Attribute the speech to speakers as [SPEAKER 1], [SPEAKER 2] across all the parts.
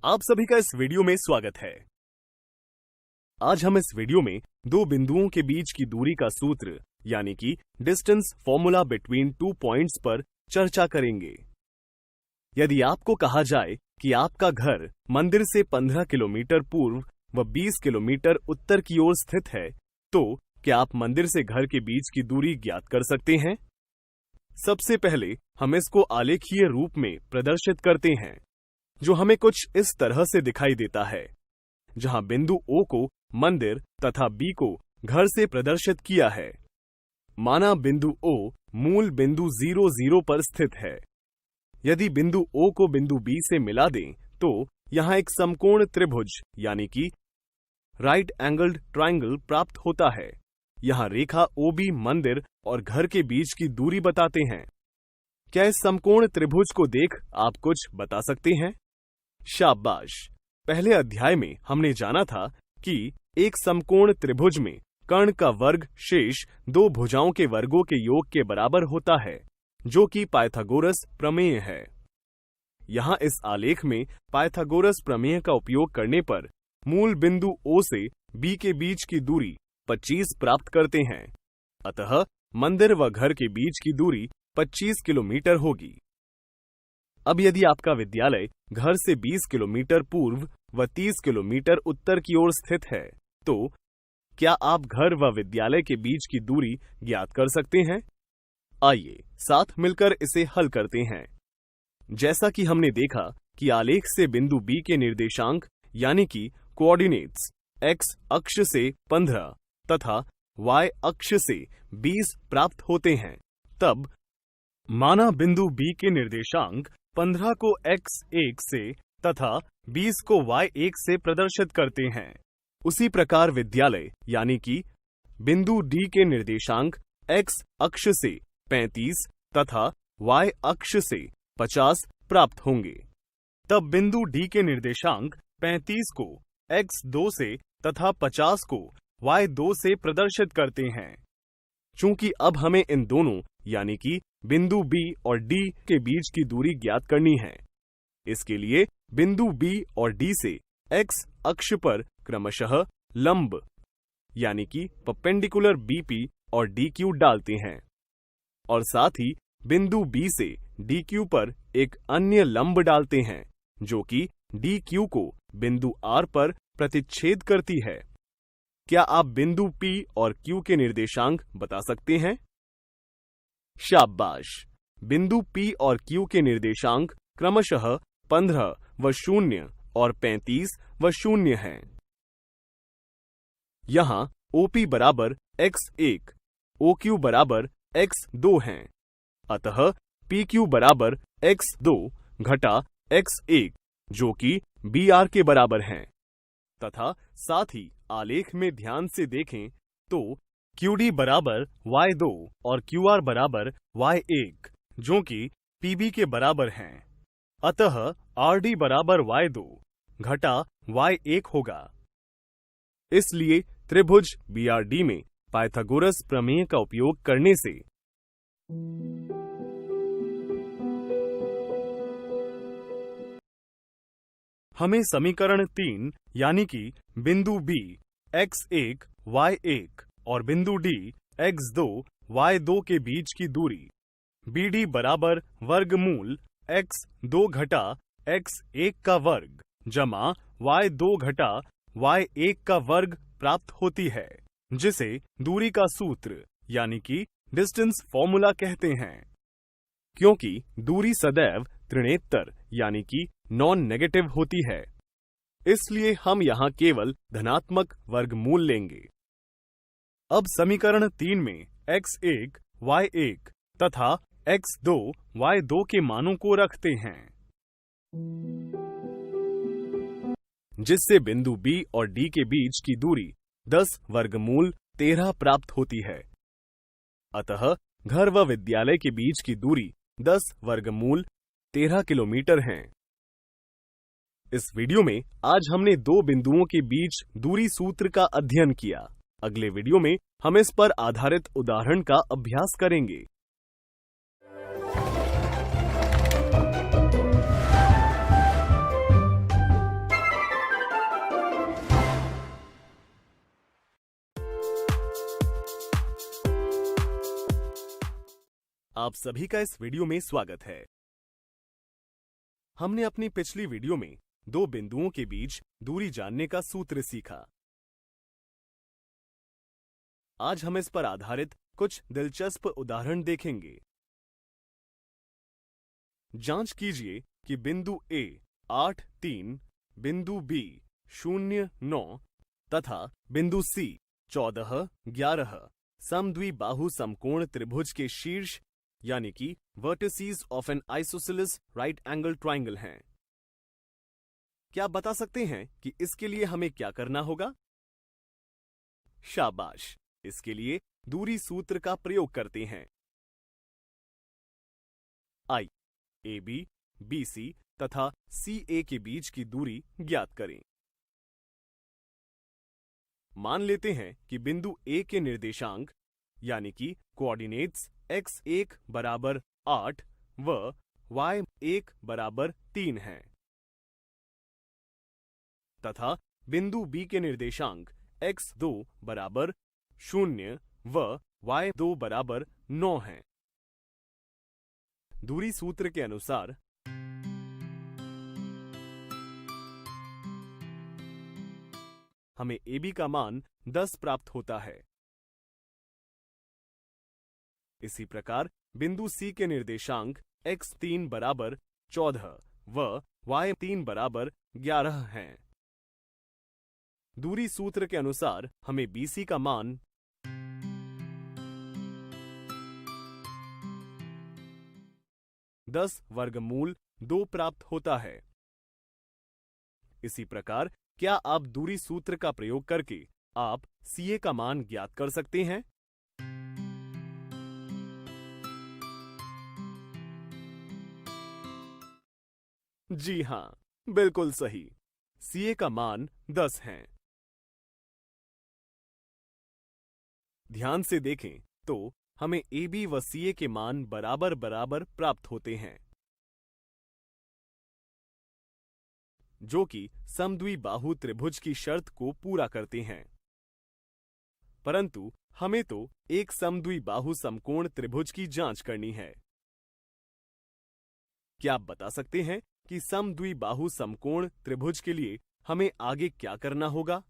[SPEAKER 1] आप सभी का इस वीडियो में स्वागत है। आज हम इस वीडियो में दो बिंदुओं के बीच की दूरी का सूत्र यानी कि डिस्टेंस फॉर्मूला बिटवीन 2 पॉइंट्स पर चर्चा करेंगे। यदि आपको कहा जाए कि आपका घर मंदिर से 15 किलोमीटर पूर्व व 20 किलोमीटर उत्तर की ओर स्थित है, तो क्या आप मंदिर से घर के बीच की दूरी ज्ञात कर सकते हैं? सबसे पहले हम इसको आलेखीय रूप में प्रदर्शित करते हैं, जो हमें कुछ इस तरह से दिखाई देता है, जहां बिंदु O को मंदिर तथा B को घर से प्रदर्शित किया है। माना बिंदु O मूल बिंदु 0, 0 पर स्थित है। यदि बिंदु O को बिंदु B से मिला दें, तो यहां एक समकोण त्रिभुज यानी कि राइट एंगल्ड ट्रायंगल प्राप्त होता है। यहां रेखा OB मंदिर और घर के बीच की दूरी बताते हैं। क्या इस समकोण त्रिभुज को देख आप कुछ बता सकते हैं? शाबाश! पहले अध्याय में हमने जाना था कि एक समकोण त्रिभुज में कर्ण का वर्ग शेष दो भुजाओं के वर्गों के योग के बराबर होता है, जो कि पाइथागोरस प्रमेय है। यहां इस आलेख में पाइथागोरस प्रमेय का उपयोग करने पर मूल बिंदु O से B के बीच की दूरी 25 प्राप्त करते हैं। अतः मंदिर व घर के बीच की दूरी 25 किलोमीटर होगी। अब यदि आपका विद्यालय घर से 20 किलोमीटर पूर्व व 30 किलोमीटर उत्तर की ओर स्थित है, तो क्या आप घर व विद्यालय के बीच की दूरी ज्ञात कर सकते हैं? आइए साथ मिलकर इसे हल करते हैं। जैसा कि हमने देखा कि आलेख से बिंदु B के निर्देशांक यानी कि कोऑर्डिनेट्स x अक्ष से 15 तथा y अक्ष से 20 प्राप्त होते हैं, तब माना बिंदु B के निर्देशांक 15 को x1 से तथा 20 को y1 से प्रदर्शित करते हैं। उसी प्रकार विद्यालय यानी कि बिंदु D के निर्देशांक x अक्ष से 35 तथा y अक्ष से 50 प्राप्त होंगे। तब बिंदु D के निर्देशांक 35 को x2 से तथा 50 को y2 से प्रदर्शित करते हैं। चूंकि अब हमें इन दोनों यानी कि बिंदु B और D के बीच की दूरी ज्ञात करनी है, इसके लिए बिंदु B और D से x अक्ष पर क्रमशः लंब यानी कि परपेंडिकुलर BP और DQ डालते हैं और साथ ही बिंदु B से DQ पर एक अन्य लंब डालते हैं, जो कि DQ को बिंदु R पर प्रतिच्छेद करती है। क्या आप बिंदु P और Q के निर्देशांक बता सकते हैं? शाबाश! बिंदु P और Q के निर्देशांक क्रमशः 15 व 0 और 35 व 0 हैं। यहां OP बराबर x1, OQ बराबर x2 हैं। अतः PQ बराबर x2 घटा x1, जो कि BR के बराबर हैं। तथा साथ ही आलेख में ध्यान से देखें तो QD बराबर y2 और QR बराबर y1, जो कि PB के बराबर हैं। अतः RD बराबर y2 घटा y1 होगा। इसलिए त्रिभुज BRD में पाइथागोरस प्रमेय का उपयोग करने से हमें समीकरण 3 यानी कि बिंदु B x1 y1 और बिंदु D x2 y2 के बीच की दूरी BD बराबर वर्गमूल x2 घटा x1 का वर्ग जमा y2 घटा y1 का वर्ग प्राप्त होती है, जिसे दूरी का सूत्र यानी कि डिस्टेंस फॉर्मूला कहते हैं। क्योंकि दूरी सदैव त्रिनेत्र यानी कि नॉन नेगेटिव होती है, इसलिए हम यहां केवल धनात्मक वर्गमूल लेंगे। अब समीकरण 3 में x1 y1 तथा x2 y2 के मानों को रखते हैं, जिससे बिंदु B और D के बीच की दूरी 10 वर्गमूल 13 प्राप्त होती है। अतः घर व विद्यालय के बीच की दूरी 10 वर्गमूल 13 किलोमीटर है। इस वीडियो में आज हमने दो बिंदुओं के बीच दूरी सूत्र का अध्ययन किया। अगले वीडियो में हम इस पर आधारित उदाहरण का अभ्यास करेंगे। आप सभी का इस वीडियो में स्वागत है। हमने अपनी पिछली वीडियो में दो बिंदुओं के बीच दूरी जानने का सूत्र सीखा। आज हम इस पर आधारित कुछ दिलचस्प उदाहरण देखेंगे। जांच कीजिए कि बिंदु A 8, 3, बिंदु B 0, 9 तथा बिंदु C 14, 11 समद्विबाहु समकोण त्रिभुज के शीर्ष यानी कि vertices of N isosceles right angle triangle हैं। क्या आप बता सकते हैं कि इसके लिए हमें क्या करना होगा? शाबाश! इसके लिए दूरी सूत्र का प्रयोग करते हैं। आई AB, BC तथा CA के बीच की दूरी ज्ञात करें। मान लेते हैं कि बिंदु A के निर्देशांक यानी कि कोऑर्डिनेट्स x1 बराबर 8 व y1 बराबर 3 हैं तथा बिंदु B के निर्देशांक x2 बराबर 0 व y2 बराबर 9 हैं। दूरी सूत्र के अनुसार हमें AB का मान 10 प्राप्त होता है। इसी प्रकार बिंदु C के निर्देशांक x3 बराबर 14 व y3 बराबर 11 हैं। दूरी सूत्र के अनुसार हमें BC का मान 10 वर्गमूल 2 प्राप्त होता है। इसी प्रकार क्या आप दूरी सूत्र का प्रयोग करके आप CA का मान ज्ञात कर सकते हैं? जी हां, बिल्कुल सही। CA का मान 10 है। ध्यान से देखें तो हमें AB व CA के मान बराबर बराबर प्राप्त होते हैं, जो कि समद्विबाहु त्रिभुज की शर्त को पूरा करते हैं। परंतु हमें तो एक समद्विबाहु समकोण त्रिभुज की जांच करनी है। क्या आप बता सकते हैं कि समद्विबाहु समकोण त्रिभुज के लिए हमें आगे क्या करना होगा?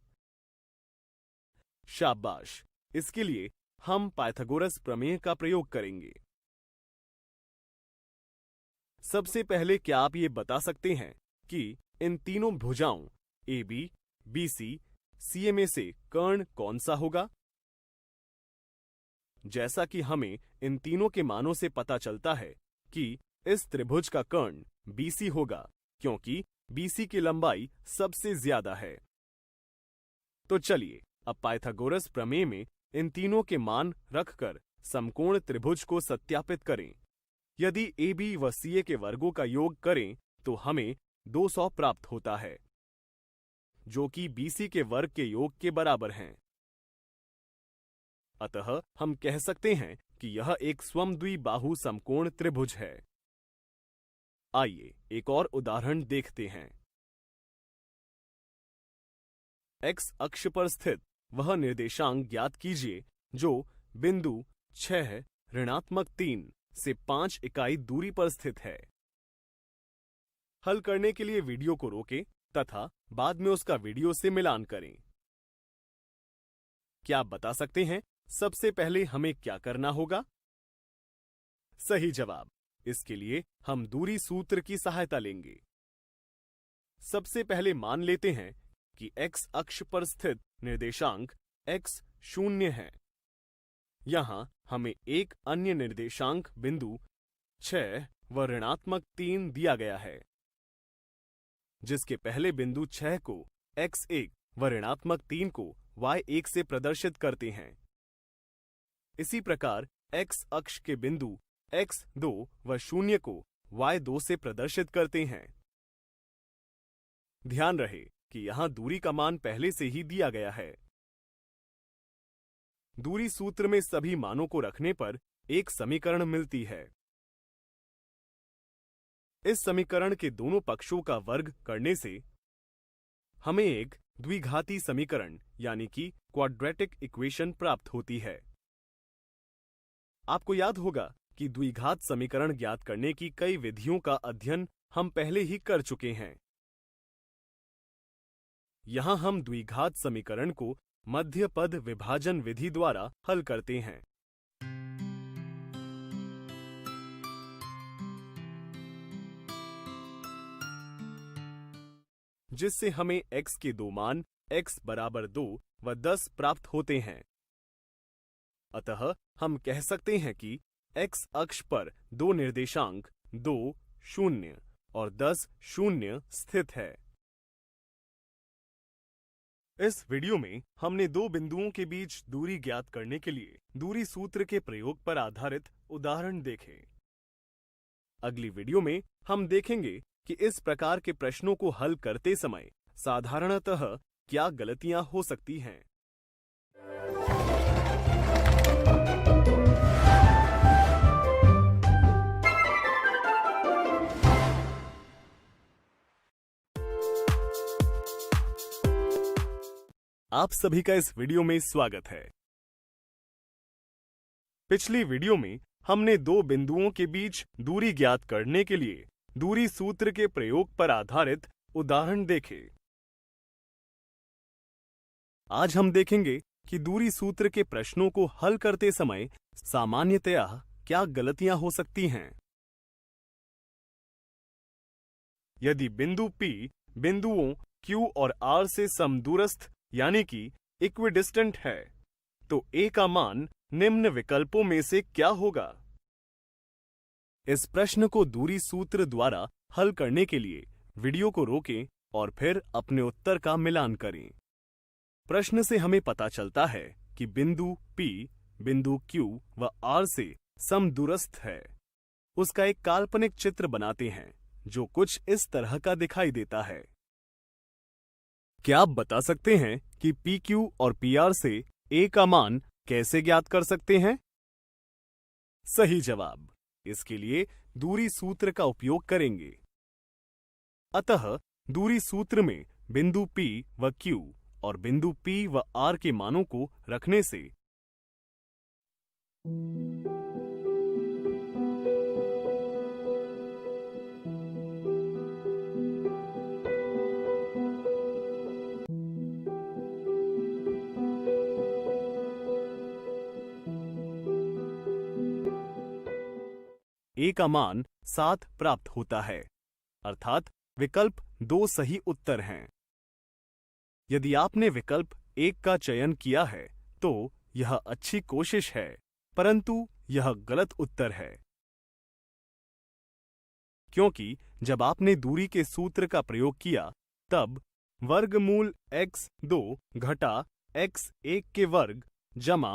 [SPEAKER 1] शाबाश! इसके लिए हम पाइथागोरस प्रमेय का प्रयोग करेंगे। सबसे पहले क्या आप ये बता सकते हैं कि इन तीनों भुजाओं AB, BC, CA में से कर्ण कौन सा होगा? जैसा कि हमें इन तीनों के मानों से पता चलता है कि इस त्रिभुज का कर्ण BC होगा, क्योंकि BC की लंबाई सबसे ज्यादा है। तो चलिए अब पाइथागोरस प्रमेय में इन तीनों के मान रखकर समकोण त्रिभुज को सत्यापित करें। यदि AB व CA के वर्गों का योग करें तो हमें 200 प्राप्त होता है, जो कि BC के वर्ग के योग के बराबर हैं। अतः हम कह सकते हैं कि यह एक समद्विबाहु समकोण त्रिभुज है। आइए एक और उदाहरण देखते हैं। X अक्ष पर स्थित वह निर्देशांक ज्ञात कीजिए जो बिंदु 6 ऋणात्मक 3 से 5 इकाई दूरी पर स्थित है। हल करने के लिए वीडियो को रोकें तथा बाद में उसका वीडियो से मिलान करें। क्या आप बता सकते हैं सबसे पहले हमें क्या करना होगा? सही जवाब। इसके लिए हम दूरी सूत्र की सहायता लेंगे। सबसे पहले मान लेते हैं कि x अक्ष पर स्थित निर्देशांक x 0 है। यहां हमें एक अन्य निर्देशांक बिंदु 6 व ऋणात्मक 3 दिया गया है, जिसके पहले बिंदु 6 को x1 व ऋणात्मक 3 को y1 से प्रदर्शित करते हैं। इसी प्रकार x अक्ष के बिंदु x2 व 0 को y2 से प्रदर्शित करते हैं। ध्यान रहे कि यहां दूरी का मान पहले से ही दिया गया है। दूरी सूत्र में सभी मानों को रखने पर एक समीकरण मिलती है। इस समीकरण के दोनों पक्षों का वर्ग करने से हमें एक द्विघाती समीकरण यानी कि क्वाड्रेटिक इक्वेशन प्राप्त होती है। आपको याद होगा कि द्विघात समीकरण ज्ञात करने की कई विधियों का अध्ययन हम पहले ही कर चुके हैं। यहां हम द्विघात समीकरण को मध्य पद विभाजन विधि द्वारा हल करते हैं। जिससे हमें x के दो मान x बराबर 2 व 10 प्राप्त होते हैं। अतः हम कह सकते हैं कि x अक्ष पर दो निर्देशांक 2, 0 और 10, 0 स्थित है। इस वीडियो में हमने दो बिंदुओं के बीच दूरी ज्ञात करने के लिए दूरी सूत्र के प्रयोग पर आधारित उदाहरण देखे। अगली वीडियो में हम देखेंगे कि इस प्रकार के प्रश्नों को हल करते समय साधारणतः क्या गलतियां हो सकती हैं। आप सभी का इस वीडियो में स्वागत है। पिछली वीडियो में हमने दो बिंदुओं के बीच दूरी ज्ञात करने के लिए दूरी सूत्र के प्रयोग पर आधारित उदाहरण देखे। आज हम देखेंगे कि दूरी सूत्र के प्रश्नों को हल करते समय सामान्यतया क्या गलतियां हो सकती हैं। यदि बिंदु P बिंदुओं Q और R से समदूरस्थ यानी कि इक्विडिस्टेंट है, तो A का मान निम्न विकल्पों में से क्या होगा। इस प्रश्न को दूरी सूत्र द्वारा हल करने के लिए वीडियो को रोकें और फिर अपने उत्तर का मिलान करें। प्रश्न से हमें पता चलता है कि बिंदु P बिंदु Q व R से समदूरस्थ है। उसका एक काल्पनिक चित्र बनाते हैं जो कुछ इस तरह का दिखाई देता है। क्या आप बता सकते हैं कि PQ और PR से A का मान कैसे ज्ञात कर सकते हैं? सही जवाब, इसके लिए दूरी सूत्र का उपयोग करेंगे। अतः दूरी सूत्र में बिंदु P व Q और बिंदु P व R के मानों को रखने से A का मान 7 प्राप्त होता है, अर्थात विकल्प 2 सही उत्तर हैं। यदि आपने विकल्प 1 का चयन किया है तो यह अच्छी कोशिश है, परंतु यह गलत उत्तर है। क्योंकि जब आपने दूरी के सूत्र का प्रयोग किया तब वर्गमूल x2 घटा x1 के वर्ग जमा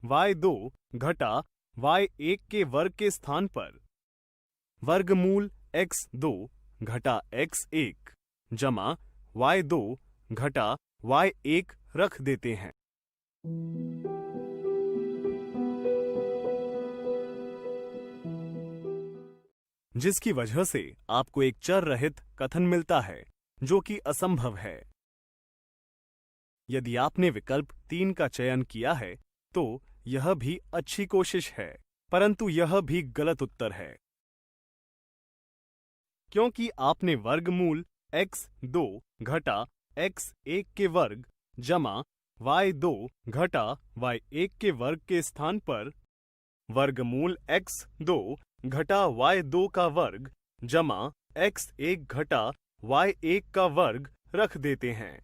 [SPEAKER 1] y2 घटा y1 के वर्ग के स्थान पर वर्गमूल x2 घटा x1 जमा y2 घटा y1 रख देते हैं। जिसकी वजह से आपको एक चर रहित कथन मिलता है जो कि असंभव है। यदि आपने विकल्प 3 का चयन किया है तो यह भी अच्छी कोशिश है, परंतु यह भी गलत उत्तर है। क्योंकि आपने वर्गमूल x2 घटा x1 के वर्ग जमा y2 घटा y1 के वर्ग के स्थान पर वर्गमूल x2 घटा y2 का वर्ग जमा x1 घटा y1 का वर्ग रख देते हैं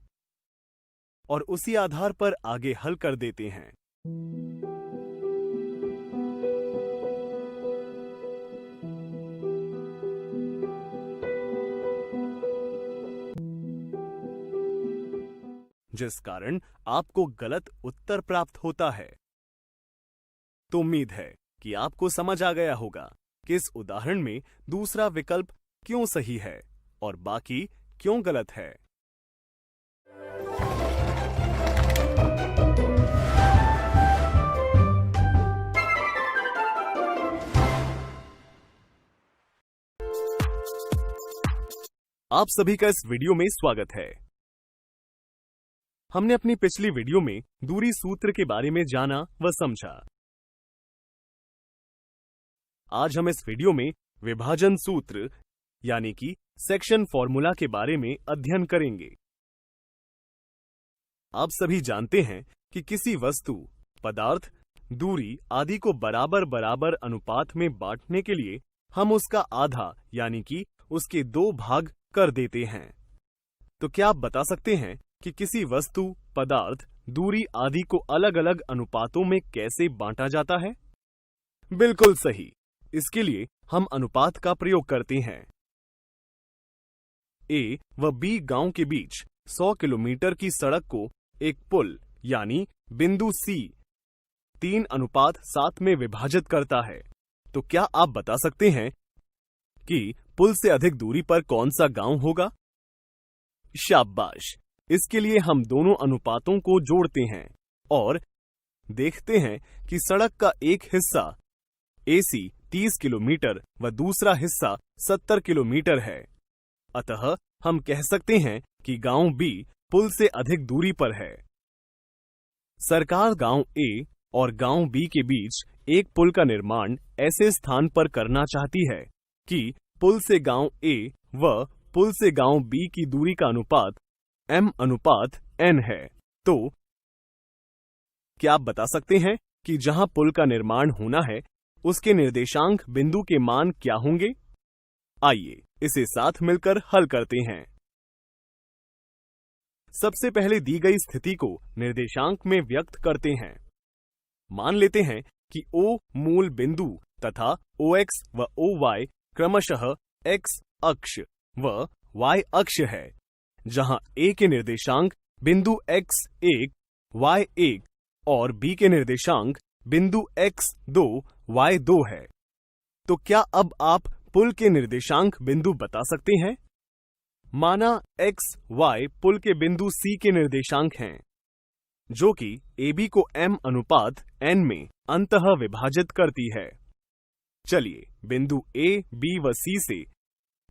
[SPEAKER 1] और उसी आधार पर आगे हल कर देते हैं। जिस कारण आपको गलत उत्तर प्राप्त होता है। तो उम्मीद है कि आपको समझ आ गया होगा कि इस उदाहरण में दूसरा विकल्प क्यों सही है और बाकी क्यों गलत है। आप सभी का इस वीडियो में स्वागत है। हमने अपनी पिछली वीडियो में दूरी सूत्र के बारे में जाना व समझा। आज हम इस वीडियो में विभाजन सूत्र यानी कि सेक्शन फॉर्मूला के बारे में अध्ययन करेंगे। आप सभी जानते हैं कि किसी वस्तु, पदार्थ, दूरी आदि को बराबर बराबर अनुपात में बांटने के लिए हम उसका आधा यानी कि उसके 2 भाग कर देते हैं। तो क्या आप बता सकते हैं कि किसी वस्तु, पदार्थ, दूरी आदि को अलग अलग अनुपातों में कैसे बांटा जाता है? बिल्कुल सही। इसके लिए हम अनुपात का प्रयोग करते हैं। ए व बी गांव के बीच 100 किलोमीटर की सड़क को एक पुल यानी बिंदु सी 3:7 में विभाजित करता है। तो क्या आप बता सकते हैं कि पुल से अधिक दूरी पर कौन सा गांव होगा? शाबाश। इसके लिए हम दोनों अनुपातों को जोड़ते हैं और देखते हैं कि सड़क का एक हिस्सा AC 30 किलोमीटर व दूसरा हिस्सा 70 किलोमीटर है। अतः हम कह सकते हैं कि गांव B पुल से अधिक दूरी पर है। सरकार गांव A और गांव B के बीच एक पुल का निर्माण ऐसे स्थान पर करना चाहती है कि पुल से गांव A व पुल से गांव B की दूरी का अनुपात M/N है। तो क्या आप बता सकते हैं कि जहां पुल का निर्माण होना है उसके निर्देशांक बिंदु के मान क्या होंगे? आइए इसे साथ मिलकर हल करते हैं। सबसे पहले दी गई स्थिति को निर्देशांक में व्यक्त करते हैं। मान लेते हैं कि O मूल बिंदु तथा OX व OY क्रमशः X अक्ष व Y अक्ष है, जहां A के निर्देशांक बिंदु X1, Y1 और B के निर्देशांक बिंदु X2, Y2 है। तो क्या अब आप पुल के निर्देशांक बिंदु बता सकते हैं? माना X, Y पुल के बिंदु C के निर्देशांक हैं, जो कि AB को M/N में अंततः विभाजित करती है। चलिए बिंदु A, B व C से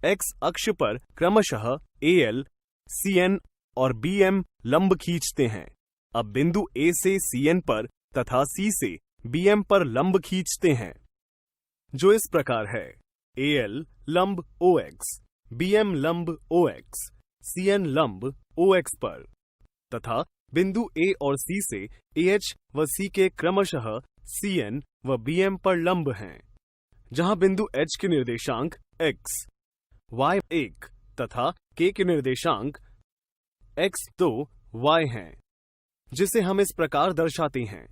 [SPEAKER 1] X अक्ष पर क्रमशः AL, CN और BM लंब खींचते हैं। अब बिंदु A से CN पर तथा C से BM पर लंब खींचते हैं, जो इस प्रकार है। AL लंब OX, BM लंब OX, CN लंब OX पर तथा बिंदु A और C से AH व C के क्रमशः CN व BM पर लंब हैं, जहां बिंदु H के निर्देशांक X, Y1 तथा K के निर्देशांक X2, Y हैं, जिसे हम इस प्रकार दर्शाते हैं।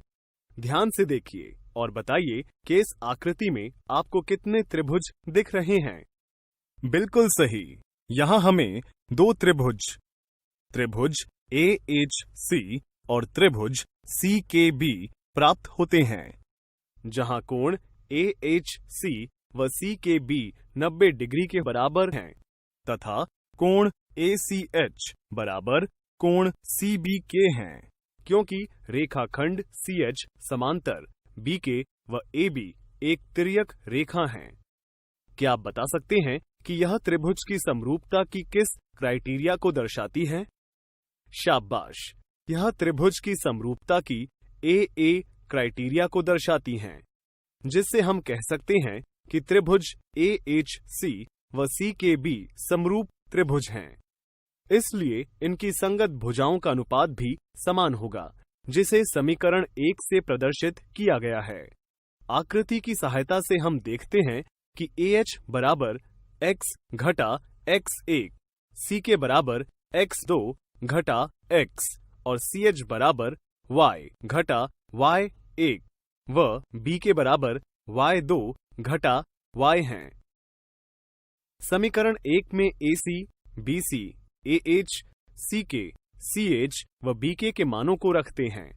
[SPEAKER 1] ध्यान से देखिए और बताइए कि इस आकृति में आपको कितने त्रिभुज दिख रहे हैं? बिल्कुल सही। यहां हमें 2 त्रिभुज AHC और त्रिभुज CKB प्राप्त होते हैं, जहां कोण AHC व CKB 90 डिग्री के बराबर हैं तथा कोण ACH बराबर कोण CBK हैं, क्योंकि रेखाखंड CH समांतर BK व AB एक तिर्यक रेखा हैं। क्या आप बता सकते हैं कि यह त्रिभुज की समरूपता की किस क्राइटेरिया को दर्शाती है? शाबाश। यह त्रिभुज की समरूपता की AA क्राइटेरिया को दर्शाती हैं, जिससे हम कह सकते हैं कि त्रिभुज AHC व CKB समरूप त्रिभुज हैं। इसलिए इनकी संगत भुजाओं का अनुपात भी समान होगा, जिसे समीकरण 1 से प्रदर्शित किया गया है। आकृति की सहायता से हम देखते हैं कि AH बराबर X घटा X1, CK बराबर X2 घटा X और CH बराबर Y घटा Y1 व BK बराबर Y2 घटा Y हैं। समीकरण 1 में AC, BC, AH, CK, CH व BK के मानों को रखते हैं,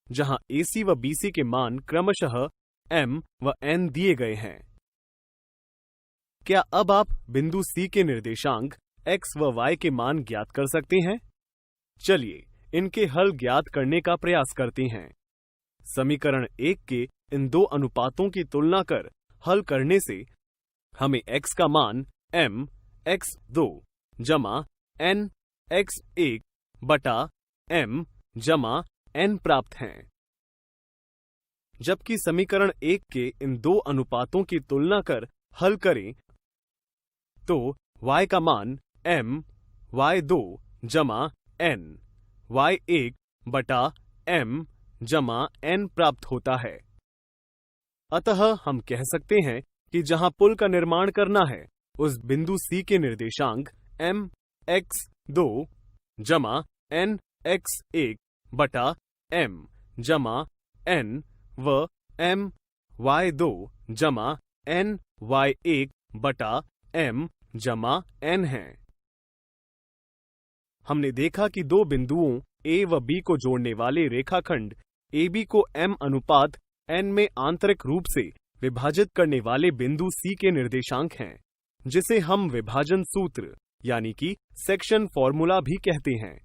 [SPEAKER 1] जहां AC व BC के मान क्रमशः M व N दिए गए हैं। क्या अब आप बिंदु C के निर्देशांक X व Y के मान ज्ञात कर सकते हैं? चलिए इनके हल ज्ञात करने का प्रयास करते हैं। समीकरण 1 के इन 2 अनुपातों की तुलना कर हल करने से हमें X का मान M X2 जमा N X1 बटा M जमा N प्राप्त हैं, जबकि समीकरण 1 के इन दो अनुपातों की तुलना कर हल करें तो y का मान m y2 जमा n y1 बटा m जमा n प्राप्त होता है। अतः हम कह सकते हैं कि जहां पुल का निर्माण करना है उस बिंदु C के निर्देशांक m x2 जमा n x1 बटा m जमा n व m y2 जमा n y1 बटा m जमा n है। हमने देखा कि दो बिंदुओं A व B को जोड़ने वाले रेखाखंड AB को m अनुपात n में आंतरिक रूप से विभाजित करने वाले बिंदु C के निर्देशांक हैं, जिसे हम विभाजन सूत्र यानी कि सेक्शन फॉर्मूला भी कहते हैं।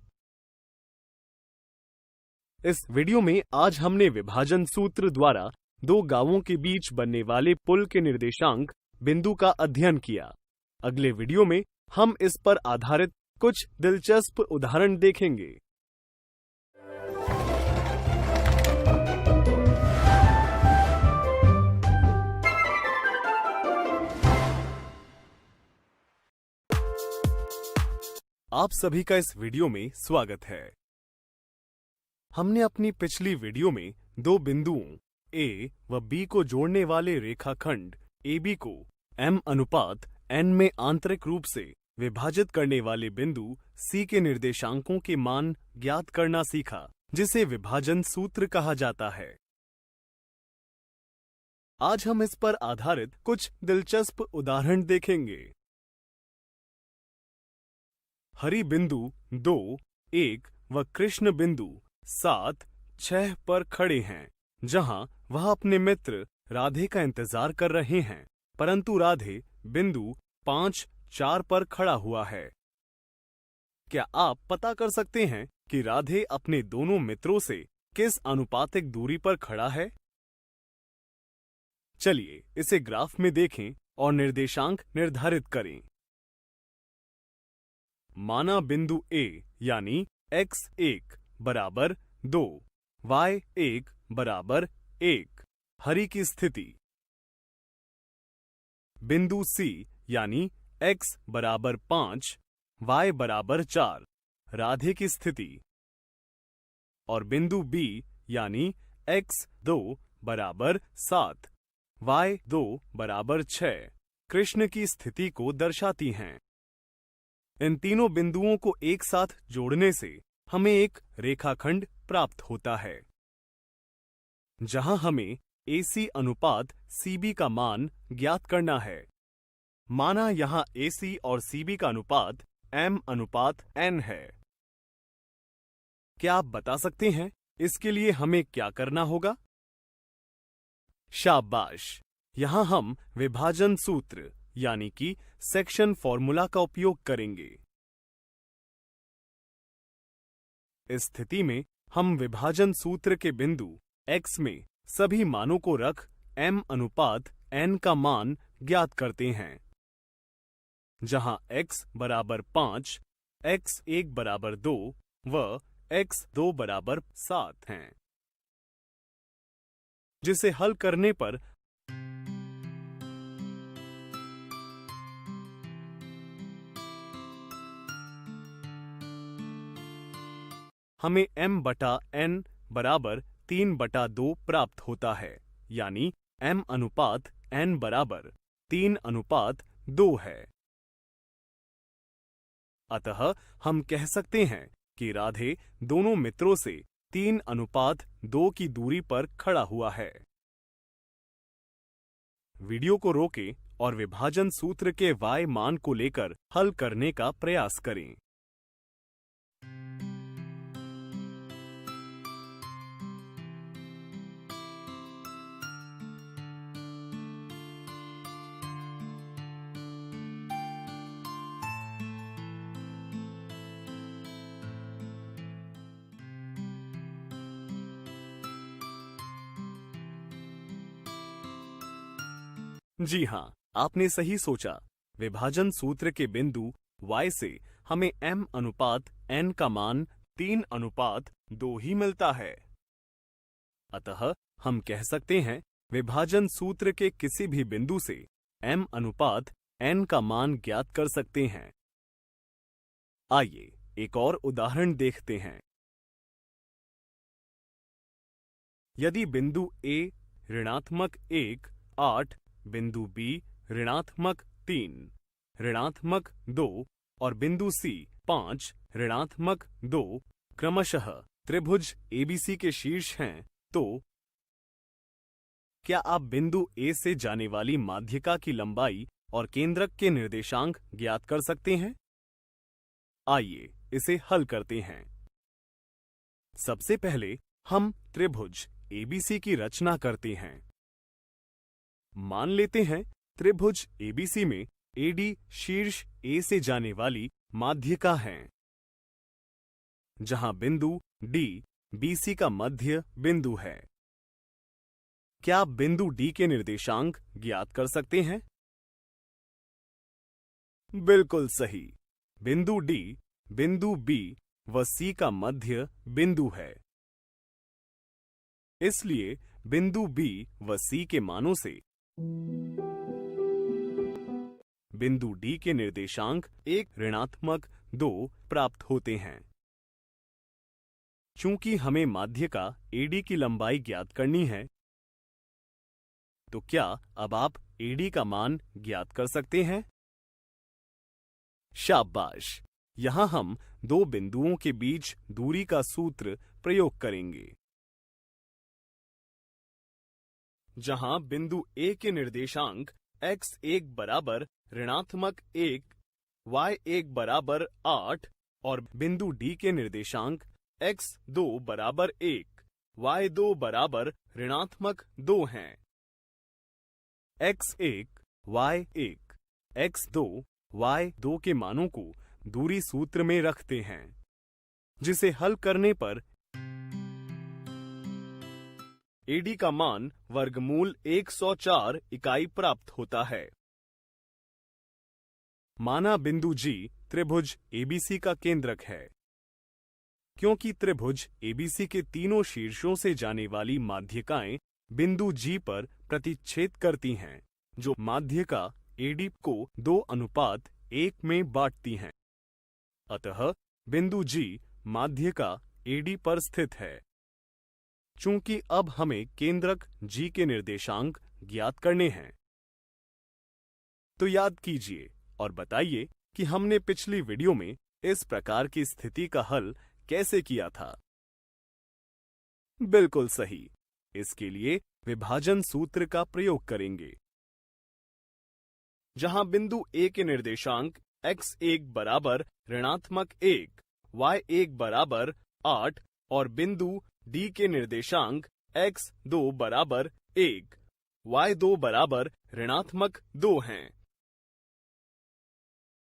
[SPEAKER 1] इस वीडियो में आज हमने विभाजन सूत्र द्वारा दो गांवों के बीच बनने वाले पुल के निर्देशांक बिंदु का अध्ययन किया। अगले वीडियो में हम इस पर आधारित कुछ दिलचस्प उदाहरण देखेंगे। आप सभी का इस वीडियो में स्वागत है। हमने अपनी पिछली वीडियो में दो बिंदुओं A व B को जोड़ने वाले रेखाखंड AB को m अनुपात n में आंतरिक रूप से विभाजित करने वाले बिंदु C के निर्देशांकों के मान ज्ञात करना सीखा, जिसे विभाजन सूत्र कहा जाता है। आज हम इस पर आधारित कुछ दिलचस्प उदाहरण देखेंगे। हरि बिंदु 2, 1 व कृष्ण बिंदु 7, 6 पर खड़े हैं, जहां वह अपने मित्र राधे का इंतजार कर रहे हैं, परंतु राधे बिंदु 5, 4 पर खड़ा हुआ है। क्या आप पता कर सकते हैं कि राधे अपने दोनों मित्रों से किस आनुपातिक दूरी पर खड़ा है? चलिए इसे ग्राफ में देखें और निर्देशांक निर्धारित करें। माना बिंदु A यानी x1 बराबर 2, y1 बराबर 1 हरि की स्थिति, बिंदु C यानी x बराबर 5, y बराबर 4 राधे की स्थिति, और बिंदु B यानी x2 बराबर 7, y2 बराबर 6 कृष्ण की स्थिति को दर्शाती हैं। इन तीनों बिंदुओं को एक साथ जोड़ने से हमें एक रेखाखंड प्राप्त होता है, जहां हमें AC अनुपात CB का मान ज्ञात करना है। माना यहां AC और CB का अनुपात m अनुपात n है। क्या आप बता सकते हैं इसके लिए हमें क्या करना होगा? शाबाश! यहां हम विभाजन सूत्र यानी कि सेक्शन फॉर्मूला का उपयोग करेंगे। इस स्थिति में हम विभाजन सूत्र के बिंदु x में सभी मानों को रख m अनुपात n का मान ज्ञात करते हैं, जहां x बराबर 5, x1 बराबर 2 व x2 बराबर 7 हैं, जिसे हल करने पर हमें m बटा n बराबर 3/2 प्राप्त होता है, यानी m अनुपात n बराबर 3:2 है। अतः हम कह सकते हैं कि राधे दोनों मित्रों से 3:2 की दूरी पर खड़ा हुआ है। वीडियो को रोकें और विभाजन सूत्र के y मान को लेकर हल करने का प्रयास करें। जी हाँ, आपने सही सोचा। विभाजन सूत्र के बिंदु y से हमें m अनुपात n का मान 3:2 ही मिलता है। अतः हम कह सकते हैं विभाजन सूत्र के किसी भी बिंदु से m अनुपात n का मान ज्ञात कर सकते हैं। आइए एक और उदाहरण देखते हैं। यदि बिंदु A ऋणात्मक 1, 8, बिंदु B ऋणात्मक 3, ऋणात्मक 2 और बिंदु C 5, ऋणात्मक 2 क्रमशः त्रिभुज ABC के शीर्ष हैं, तो क्या आप बिंदु A से जाने वाली माध्यिका की लंबाई और केंद्रक के निर्देशांक ज्ञात कर सकते हैं? आइए इसे हल करते हैं। सबसे पहले हम त्रिभुज ABC की रचना करते हैं। मान लेते हैं त्रिभुज ABC में AD शीर्ष A से जाने वाली माध्यिका है, जहां बिंदु D BC का मध्य बिंदु है। क्या आप बिंदु D के निर्देशांक ज्ञात कर सकते हैं? बिल्कुल सही। बिंदु D बिंदु B व C का मध्य बिंदु है। इसलिए बिंदु B व C के मानों से बिंदु D के निर्देशांक 1 ऋणात्मक 2 प्राप्त होते हैं। चूंकि हमें माध्यिका AD की लंबाई ज्ञात करनी है, तो क्या अब आप AD का मान ज्ञात कर सकते हैं? शाबाश! यहां हम दो बिंदुओं के बीच दूरी का सूत्र प्रयोग करेंगे। जहां बिंदु A के निर्देशांक x1 बराबर ऋणात्मक 1, y1 बराबर 8 और बिंदु D के निर्देशांक x2 बराबर 1, y2 बराबर ऋणात्मक 2 हैं। x1, y1, x2, y2 के मानों को दूरी सूत्र में रखते हैं, जिसे हल करने पर AD का मान वर्गमूल 104 इकाई प्राप्त होता है। माना बिंदु G त्रिभुज ABC का केंद्रक है। क्योंकि त्रिभुज ABC के तीनों शीर्षों से जाने वाली माध्यिकाएं बिंदु G पर प्रतिच्छेद करती हैं, जो माध्यिका AD को 2:1 में बांटती हैं। अतः बिंदु G माध्यिका AD पर स्थित है। चूंकि अब हमें केंद्रक G के निर्देशांक ज्ञात करने हैं, तो याद कीजिए और बताइए कि हमने पिछली वीडियो में इस प्रकार की स्थिति का हल कैसे किया था। बिल्कुल सही। इसके लिए विभाजन सूत्र का प्रयोग करेंगे। जहां बिंदु A के निर्देशांक x1 बराबर ऋणात्मक 1, y1 बराबर 8 और बिंदु D के निर्देशांक x2 बराबर 1, y2 बराबर ऋणात्मक 2 हैं।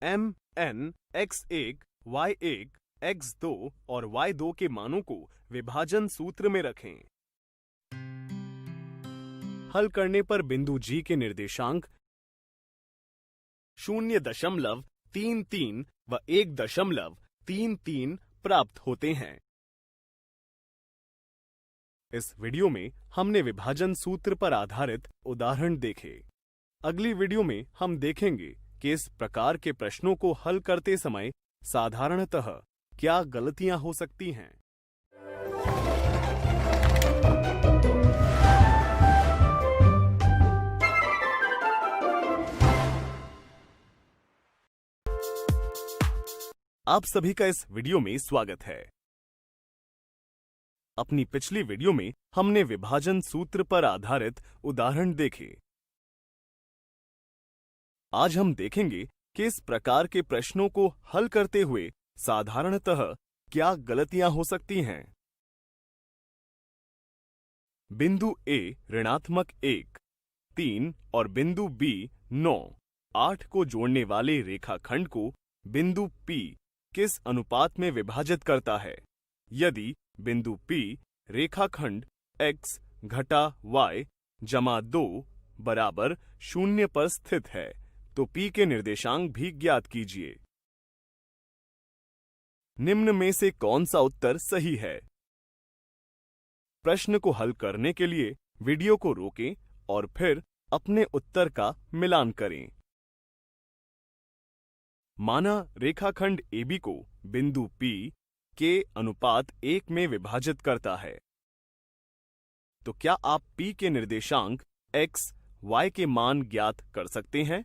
[SPEAKER 1] m, n, x1, y1, x2 और y2 के मानों को विभाजन सूत्र में रखें। हल करने पर बिंदु G के निर्देशांक 0.33 व 1.33 प्राप्त होते हैं। इस वीडियो में हमने विभाजन सूत्र पर आधारित उदाहरण देखे। अगली वीडियो में हम देखेंगे कि इस प्रकार के प्रश्नों को हल करते समय साधारणतः क्या गलतियां हो सकती हैं। आप सभी का इस वीडियो में स्वागत है। अपनी पिछली वीडियो में हमने विभाजन सूत्र पर आधारित उदाहरण देखे। आज हम देखेंगे कि इस प्रकार के प्रश्नों को हल करते हुए साधारणतः क्या गलतियां हो सकती हैं। बिंदु A ऋणात्मक 1, 3 और बिंदु B 9, 8 को जोड़ने वाले रेखाखंड को बिंदु P किस अनुपात में विभाजित करता है। यदि बिंदु P रेखाखंड x घटा y जमा 2 बराबर 0 पर स्थित है, तो P के निर्देशांक भी ज्ञात कीजिए। निम्न में से कौन सा उत्तर सही है? प्रश्न को हल करने के लिए वीडियो को रोकें और फिर अपने उत्तर का मिलान करें। माना रेखाखंड AB को बिंदु P के अनुपात 1 में विभाजित करता है, तो क्या आप P के निर्देशांक x, y के मान ज्ञात कर सकते हैं?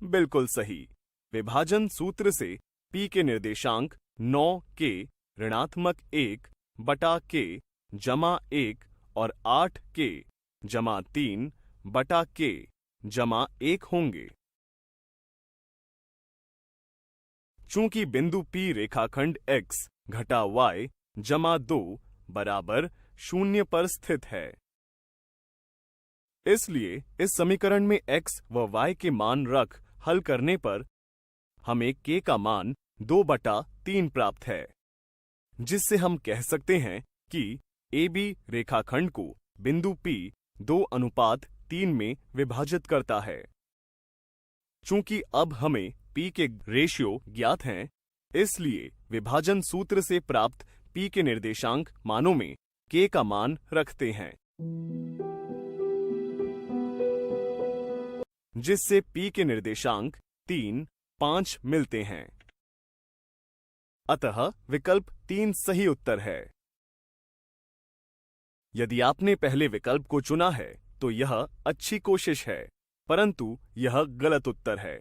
[SPEAKER 1] बिल्कुल सही। विभाजन सूत्र से P के निर्देशांक 9k ऋणात्मक 1 बटा k जमा 1 और 8k जमा 3 बटा k जमा 1 होंगे। चूंकि बिंदु P रेखाखंड x घटा y जमा 2 बराबर 0 पर स्थित है, इसलिए इस समीकरण में x व y के मान रख हल करने पर हमें k का मान 2/3 प्राप्त है, जिससे हम कह सकते हैं कि AB रेखाखंड को बिंदु P 2:3 में विभाजित करता है। चूंकि अब हमें P के रेशियो ज्ञात हैं, इसलिए विभाजन सूत्र से प्राप्त P के निर्देशांक मानों में k का मान रखते हैं, जिससे P के निर्देशांक 3, 5 मिलते हैं। अतः विकल्प 3 सही उत्तर है। यदि आपने पहले विकल्प को चुना है तो यह अच्छी कोशिश है, परंतु यह गलत उत्तर है,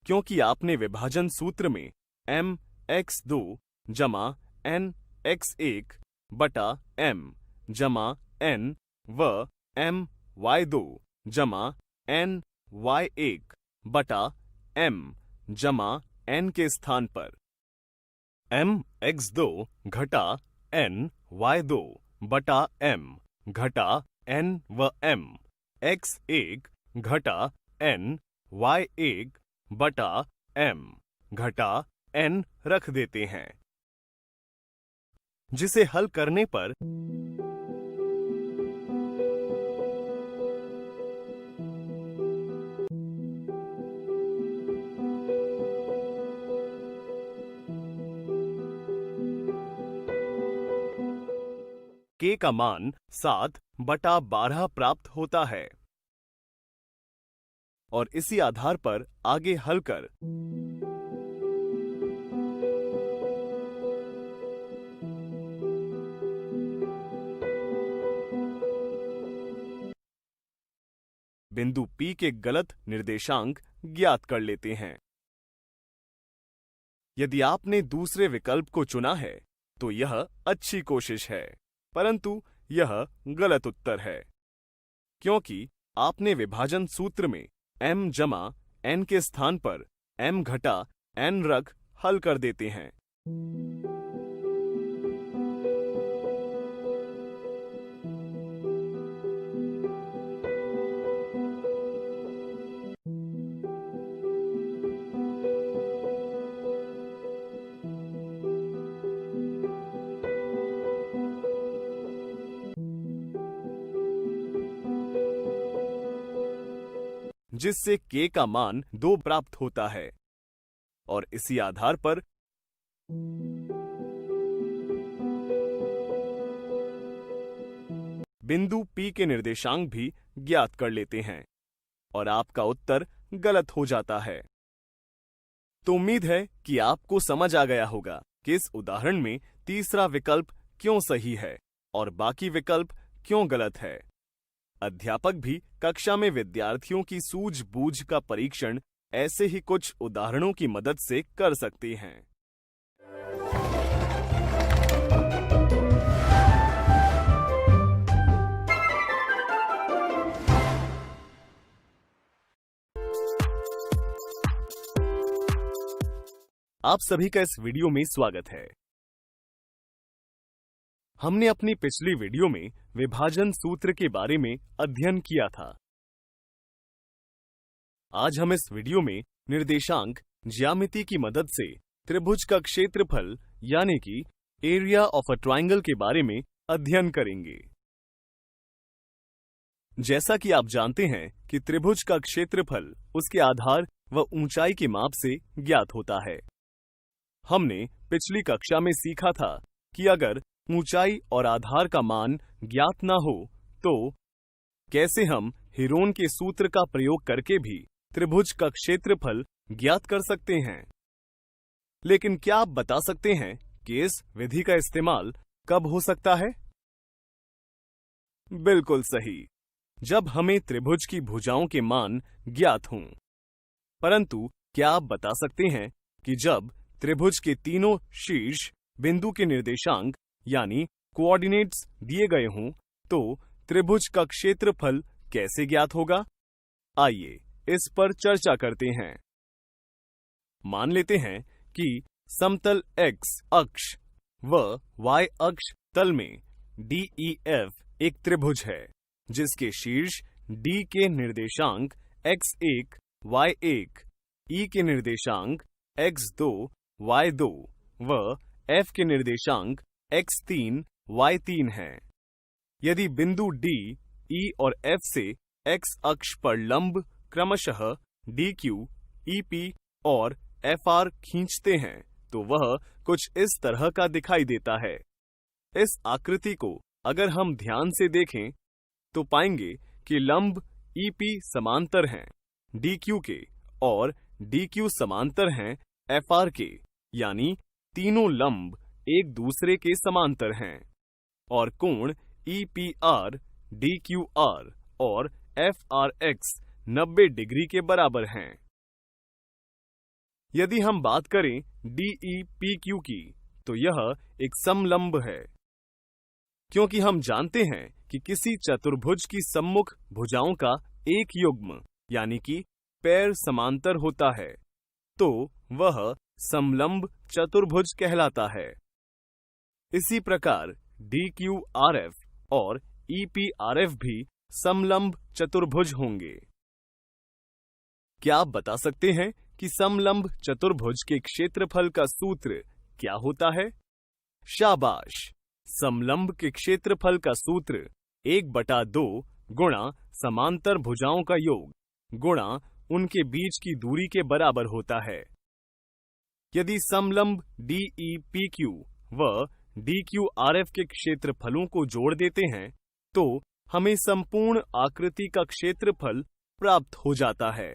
[SPEAKER 1] क्योंकि आपने विभाजन सूत्र में m x2 जमा n x1 बटा m जमा n व m y2 जमा n y1 बटा m जमा n के स्थान पर m x2 घटा n y2 बटा m घटा n व m x1 घटा n y1 बटा m घटा n रख देते हैं, जिसे हल करने पर k का मान 7/12 प्राप्त होता है और इसी आधार पर आगे हल कर बिंदु P के गलत निर्देशांक ज्ञात कर लेते हैं। यदि आपने दूसरे विकल्प को चुना है तो यह अच्छी कोशिश है, परंतु यह गलत उत्तर है, क्योंकि आपने विभाजन सूत्र में m जमा n के स्थान पर m घटा n रख हल कर देते हैं। जिससे k का मान 2 प्राप्त होता है और इसी आधार पर बिंदु P के निर्देशांक भी ज्ञात कर लेते हैं और आपका उत्तर गलत हो जाता है। तो उम्मीद है कि आपको समझ आ गया होगा कि इस उदाहरण में तीसरा विकल्प क्यों सही है और बाकी विकल्प क्यों गलत है। अध्यापक भी कक्षा में विद्यार्थियों की सूझबूझ का परीक्षण ऐसे ही कुछ उदाहरणों की मदद से कर सकते हैं। आप सभी का इस वीडियो में स्वागत है। हमने अपनी पिछली वीडियो में विभाजन सूत्र के बारे में अध्ययन किया था। आज हम इस वीडियो में निर्देशांक ज्यामिति की मदद से त्रिभुज का क्षेत्रफल यानी कि एरिया ऑफ अ ट्रायंगल के बारे में अध्ययन करेंगे। जैसा कि आप जानते हैं कि त्रिभुज का क्षेत्रफल उसके आधार व ऊंचाई के माप से ज्ञात होता है। हमने पिछली कक्षा में सीखा था कि अगर ऊंचाई और आधार का मान ज्ञात ना हो तो कैसे हम हीरोन के सूत्र का प्रयोग करके भी त्रिभुज का क्षेत्रफल ज्ञात कर सकते हैं। लेकिन क्या आप बता सकते हैं कि इस विधि का इस्तेमाल कब हो सकता है? बिल्कुल सही, जब हमें त्रिभुज की भुजाओं के मान ज्ञात हों। परंतु क्या आप बता सकते हैं कि जब त्रिभुज के तीनों शीर्ष बिंदु के निर्देशांक यानी कोऑर्डिनेट्स दिए गए हों तो त्रिभुज का क्षेत्रफल कैसे ज्ञात होगा? आइए इस पर चर्चा करते हैं। मान लेते हैं कि समतल x अक्ष व y अक्ष तल में DEF एक त्रिभुज है जिसके शीर्ष D के निर्देशांक x1, y1, E के निर्देशांक x2, y2 व F के निर्देशांक x3, y3 हैं। यदि बिंदु D, E और F से x अक्ष पर लंब क्रमशः DQ, EP और FR खींचते हैं तो वह कुछ इस तरह का दिखाई देता है। इस आकृति को अगर हम ध्यान से देखें तो पाएंगे कि लंब EP समांतर हैं DQ के और DQ समांतर हैं FR के, यानी तीनों लंब एक दूसरे के समांतर हैं और कोण EPR, DQR और FRX 90 डिग्री के बराबर हैं। यदि हम बात करें DEPQ की तो यह एक समलंब है, क्योंकि हम जानते हैं कि किसी चतुर्भुज की सम्मुख भुजाओं का एक युग्म यानी कि पैर समांतर होता है तो वह समलंब चतुर्भुज कहलाता है। इसी प्रकार DQRF और EPRF भी समलंब चतुर्भुज होंगे। क्या आप बता सकते हैं कि समलंब चतुर्भुज के क्षेत्रफल का सूत्र क्या होता है? शाबाश! समलंब के क्षेत्रफल का सूत्र 1/2 गुणा समांतर भुजाओं का योग गुणा उनके बीच की दूरी के बराबर होता है। यदि समलंब DEPQ व DQRF के क्षेत्रफलों को जोड़ देते हैं तो हमें संपूर्ण आकृति का क्षेत्रफल प्राप्त हो जाता है।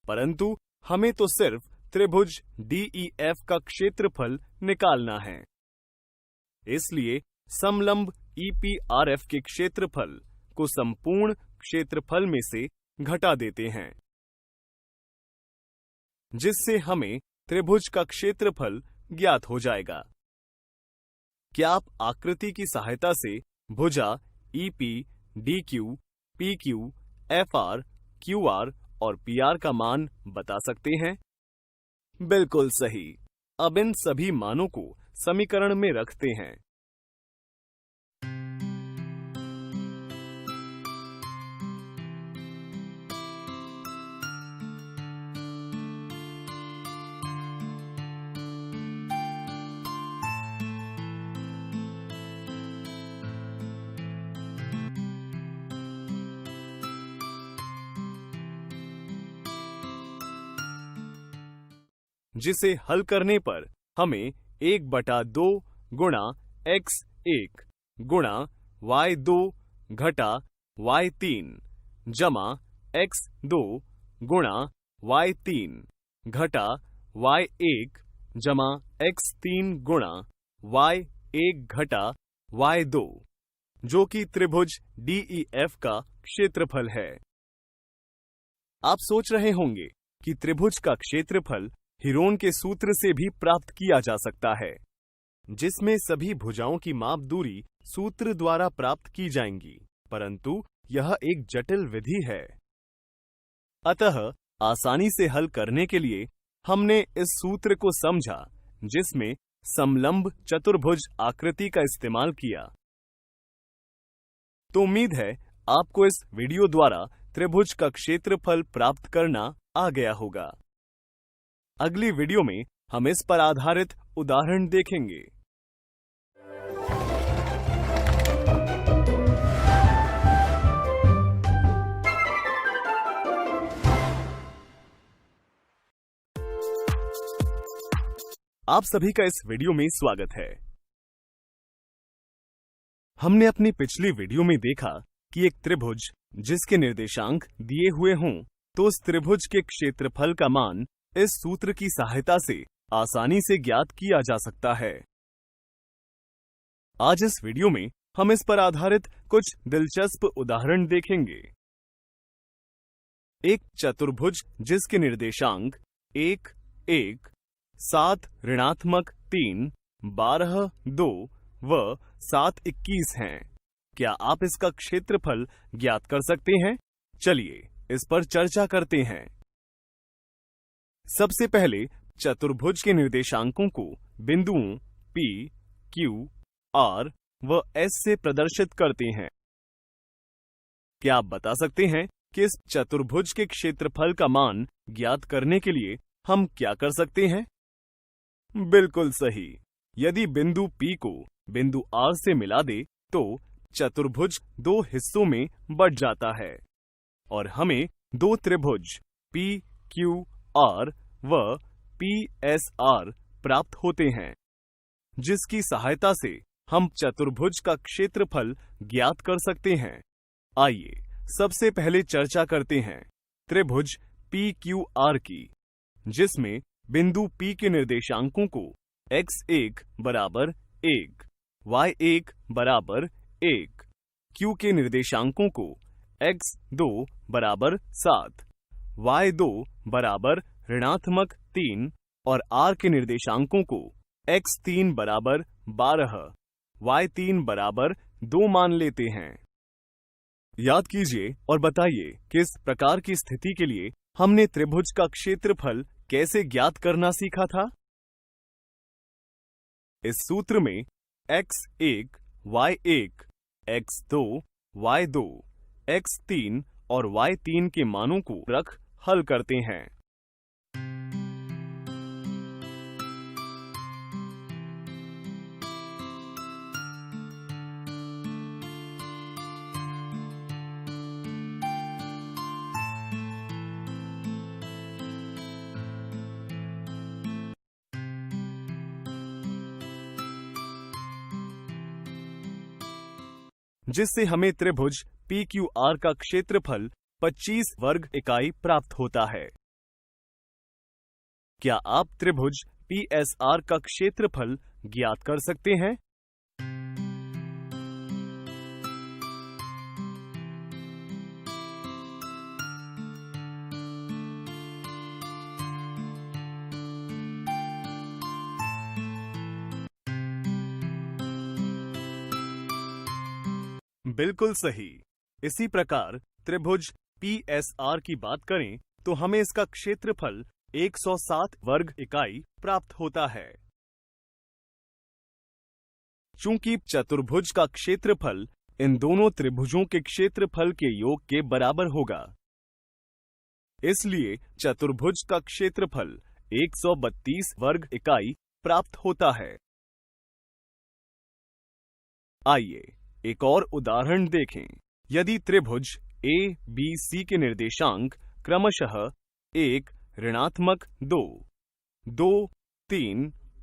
[SPEAKER 1] परंतु हमें तो सिर्फ त्रिभुज DEF का क्षेत्रफल निकालना है। इसलिए समलंब EPRF के क्षेत्रफल को संपूर्ण क्षेत्रफल में से घटा देते हैं, जिससे हमें त्रिभुज का क्षेत्रफल ज्ञात हो जाएगा। क्या आप आकृति की सहायता से भुजा EP, DQ, PQ, FR, QR और PR का मान बता सकते हैं? बिल्कुल सही। अब इन सभी मानों को समीकरण में रखते हैं। जिसे हल करने पर हमें 1/2 गुणा x1 गुणा y2 घटा y3 जमा x2 गुणा y3 घटा y1 जमा x3 गुणा y1 घटा y2 जो कि त्रिभुज DEF का क्षेत्रफल है। आप सोच रहे होंगे कि त्रिभुज का क्षेत्रफल हीरोन के सूत्र से भी प्राप्त किया जा सकता है, जिसमें सभी भुजाओं की माप दूरी सूत्र द्वारा प्राप्त की जाएंगी, परंतु यह एक जटिल विधि है। अतः आसानी से हल करने के लिए हमने इस सूत्र को समझा, जिसमें समलंब चतुर्भुज आकृति का इस्तेमाल किया। तो उम्मीद है आपको इस वीडियो द्वारा त्रिभुज का क्षेत्रफल प्राप्त करना आ गया होगा। अगली वीडियो में हम इस पर आधारित उदाहरण देखेंगे। आप सभी का इस वीडियो में स्वागत है। हमने अपनी पिछली वीडियो में देखा कि एक त्रिभुज जिसके निर्देशांक दिए हुए हों तो उस त्रिभुज के क्षेत्रफल का मान इस सूत्र की सहायता से आसानी से ज्ञात किया जा सकता है। आज इस वीडियो में हम इस पर आधारित कुछ दिलचस्प उदाहरण देखेंगे। एक चतुर्भुज जिसके निर्देशांक 1, 1, 7, ऋणात्मक 3, 12, 2 व 7, 21 हैं। क्या आप इसका क्षेत्रफल ज्ञात कर सकते हैं? चलिए इस पर चर्चा करते हैं। सबसे पहले चतुर्भुज के निर्देशांकों को बिंदुओं P, Q, R व S से प्रदर्शित करते हैं। क्या आप बता सकते हैं कि इस चतुर्भुज के क्षेत्रफल का मान ज्ञात करने के लिए हम क्या कर सकते हैं? बिल्कुल सही। यदि बिंदु P को बिंदु R से मिला दे तो चतुर्भुज दो हिस्सों में बंट जाता है और हमें दो त्रिभुज P, Q, R व PSR प्राप्त होते हैं, जिसकी सहायता से हम चतुर्भुज का क्षेत्रफल ज्ञात कर सकते हैं। आइए सबसे पहले चर्चा करते हैं त्रिभुज PQR की, जिसमें बिंदु P के निर्देशांकों को x1 बराबर 1, y1 बराबर 1, Q के निर्देशांकों को x2 बराबर 7, y2 बराबर ऋणात्मक 3 और R के निर्देशांकों को x3 बराबर 12, y3 बराबर 2 मान लेते हैं। याद कीजिए और बताइए कि इस प्रकार की स्थिति के लिए हमने त्रिभुज का क्षेत्रफल कैसे ज्ञात करना सीखा था। इस सूत्र में x1, y1, x2, y2, x3 और y3 के मानों को रख हल करते हैं। जिससे हमें त्रिभुज PQR का क्षेत्रफल 25 वर्ग इकाई प्राप्त होता है। क्या आप त्रिभुज PSR का क्षेत्रफल ज्ञात कर सकते हैं? बिल्कुल सही। इसी प्रकार त्रिभुज PSR की बात करें तो हमें इसका क्षेत्रफल 107 वर्ग इकाई प्राप्त होता है। चूंकि चतुर्भुज का क्षेत्रफल इन दोनों त्रिभुजों के क्षेत्रफल के योग के बराबर होगा, इसलिए चतुर्भुज का क्षेत्रफल 132 वर्ग इकाई प्राप्त होता है। आइए एक और उदाहरण देखें। यदि त्रिभुज ABC के निर्देशांक क्रमशः 1, ऋणात्मक 2, 2, 3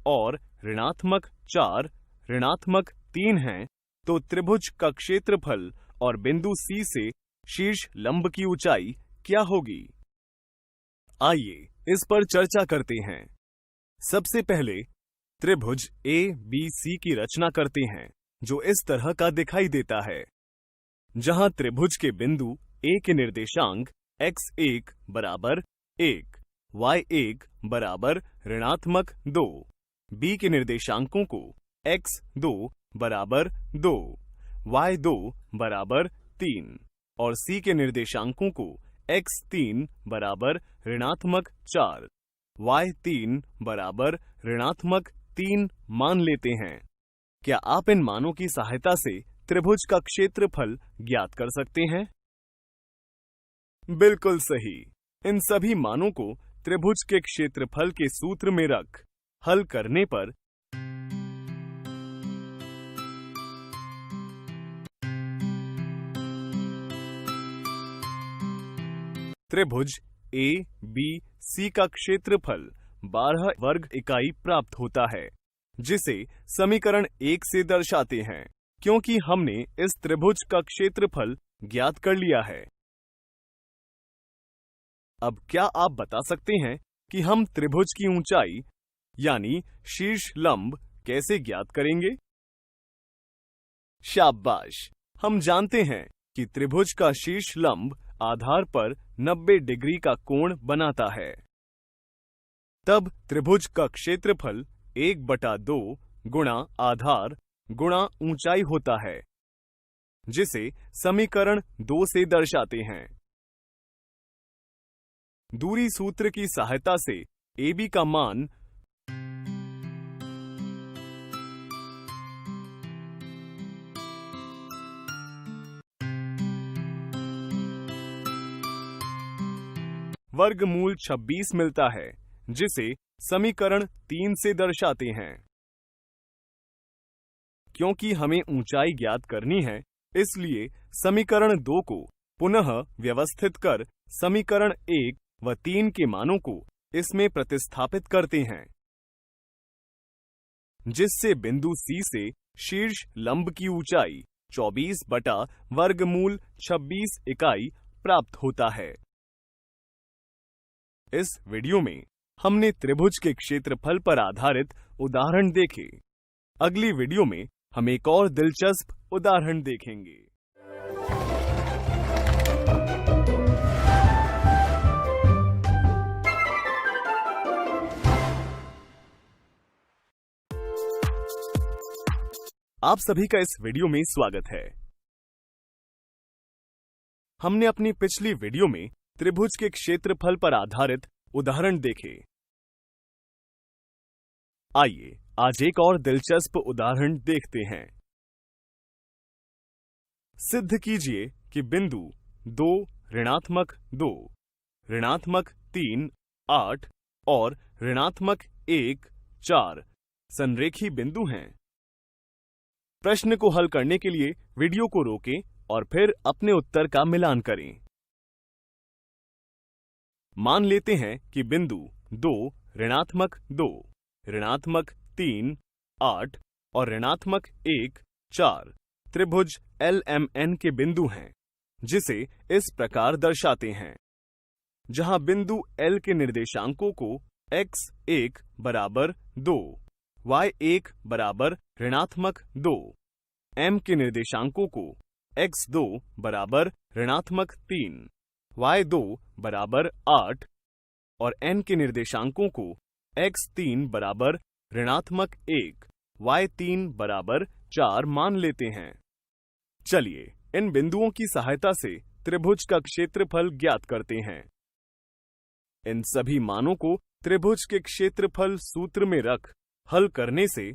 [SPEAKER 1] और ऋणात्मक 4, ऋणात्मक 3 हैं, तो त्रिभुज का क्षेत्रफल और बिंदु C से शीर्ष लंब की ऊंचाई क्या होगी? आइए इस पर चर्चा करते हैं। सबसे पहले त्रिभुज ABC की रचना करते हैं, जो इस तरह का दिखाई देता है, जहां त्रिभुज के बिंदु A के निर्देशांक x1 बराबर 1, y1 बराबर ऋणात्मक 2, B के निर्देशांकों को x2 बराबर 2, y2 बराबर 3 और C के निर्देशांकों को x3 बराबर ऋणात्मक 4, y3 बराबर ऋणात्मक 3 मान लेते हैं। क्या आप इन मानों की सहायता से त्रिभुज का क्षेत्रफल ज्ञात कर सकते हैं? बिल्कुल सही। इन सभी मानों को त्रिभुज के क्षेत्रफल के सूत्र में रख हल करने पर त्रिभुज ABC का क्षेत्रफल 12 वर्ग इकाई प्राप्त होता है, जिसे समीकरण 1 से दर्शाते हैं। क्योंकि हमने इस त्रिभुज का क्षेत्रफल ज्ञात कर लिया है, अब क्या आप बता सकते हैं कि हम त्रिभुज की ऊंचाई यानी शीर्ष लंब कैसे ज्ञात करेंगे? शाबाश! हम जानते हैं कि त्रिभुज का शीर्ष लंब आधार पर 90 डिग्री का कोण बनाता है। तब त्रिभुज का क्षेत्रफल 1/2 गुणा आधार गुणा ऊंचाई होता है, जिसे समीकरण 2 से दर्शाते हैं। दूरी सूत्र की सहायता से AB का मान वर्गमूल 26 मिलता है, जिसे समीकरण 3 से दर्शाते हैं। क्योंकि हमें ऊंचाई ज्ञात करनी है, इसलिए समीकरण 2 को पुनः व्यवस्थित कर समीकरण 1 व 3 के मानों को इसमें प्रतिस्थापित करते हैं, जिससे बिंदु C से शीर्ष लंब की ऊंचाई 24 बटा वर्गमूल 26 इकाई प्राप्त होता है। इस वीडियो में हमने त्रिभुज के क्षेत्रफल पर आधारित उदाहरण देखे। अगली वीडियो में हम एक और दिलचस्प उदाहरण देखेंगे। आप सभी का इस वीडियो में स्वागत है। हमने अपनी पिछली वीडियो में त्रिभुज के क्षेत्रफल पर आधारित उदाहरण देखे। आइए आज एक और दिलचस्प उदाहरण देखते हैं। सिद्ध कीजिए कि बिंदु 2 ऋणात्मक 2, ऋणात्मक 3 8 और ऋणात्मक 1 4 संरेखी बिंदु हैं। प्रश्न को हल करने के लिए वीडियो को रोकें और फिर अपने उत्तर का मिलान करें। मान लेते हैं कि बिंदु 2 ऋणात्मक 2, ऋणात्मक 3 8 और ऋणात्मक 1 4 त्रिभुज LMN के बिंदु हैं, जिसे इस प्रकार दर्शाते हैं। जहां बिंदु L के निर्देशांकों को x1 बराबर 2, y1 बराबर ऋणात्मक 2, M के निर्देशांकों को x2 बराबर ऋणात्मक 3, y2 बराबर 8 और n के निर्देशांकों को x3 बराबर ऋणात्मक 1, y3 बराबर 4 मान लेते हैं। चलिए इन बिंदुओं की सहायता से त्रिभुज का क्षेत्रफल ज्ञात करते हैं। इन सभी मानों को त्रिभुज के क्षेत्रफल सूत्र में रख हल करने से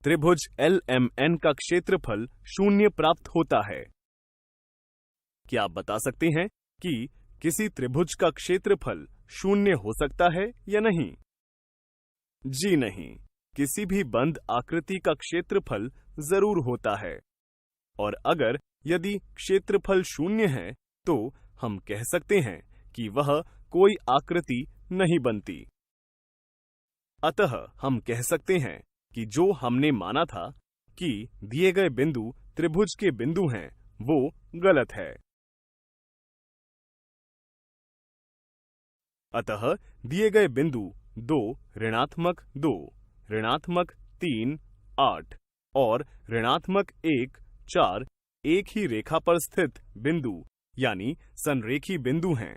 [SPEAKER 1] त्रिभुज LMN का क्षेत्रफल 0 प्राप्त होता है। क्या आप बता सकते हैं कि किसी त्रिभुज का क्षेत्रफल 0 हो सकता है या नहीं? जी नहीं, किसी भी बंद आकृति का क्षेत्रफल जरूर होता है। और अगर यदि क्षेत्रफल 0 है तो हम कह सकते हैं कि वह कोई आकृति नहीं बनती। अतः हम कह सकते हैं कि जो हमने माना था कि दिए गए बिंदु त्रिभुज के बिंदु हैं, वो गलत है। अतः दिए गए बिंदु 2 ऋणात्मक 2, ऋणात्मक 3 8 और ऋणात्मक 1 4 एक ही रेखा पर स्थित बिंदु यानी संरेखी बिंदु हैं।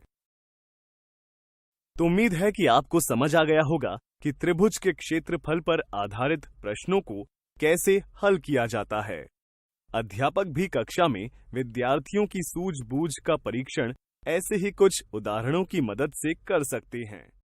[SPEAKER 1] तो उम्मीद है कि आपको समझ आ गया होगा कि त्रिभुज के क्षेत्रफल पर आधारित प्रश्नों को कैसे हल किया जाता है। अध्यापक भी कक्षा में विद्यार्थियों की सूझबूझ का परीक्षण ऐसे ही कुछ उदाहरणों की मदद से कर सकते हैं।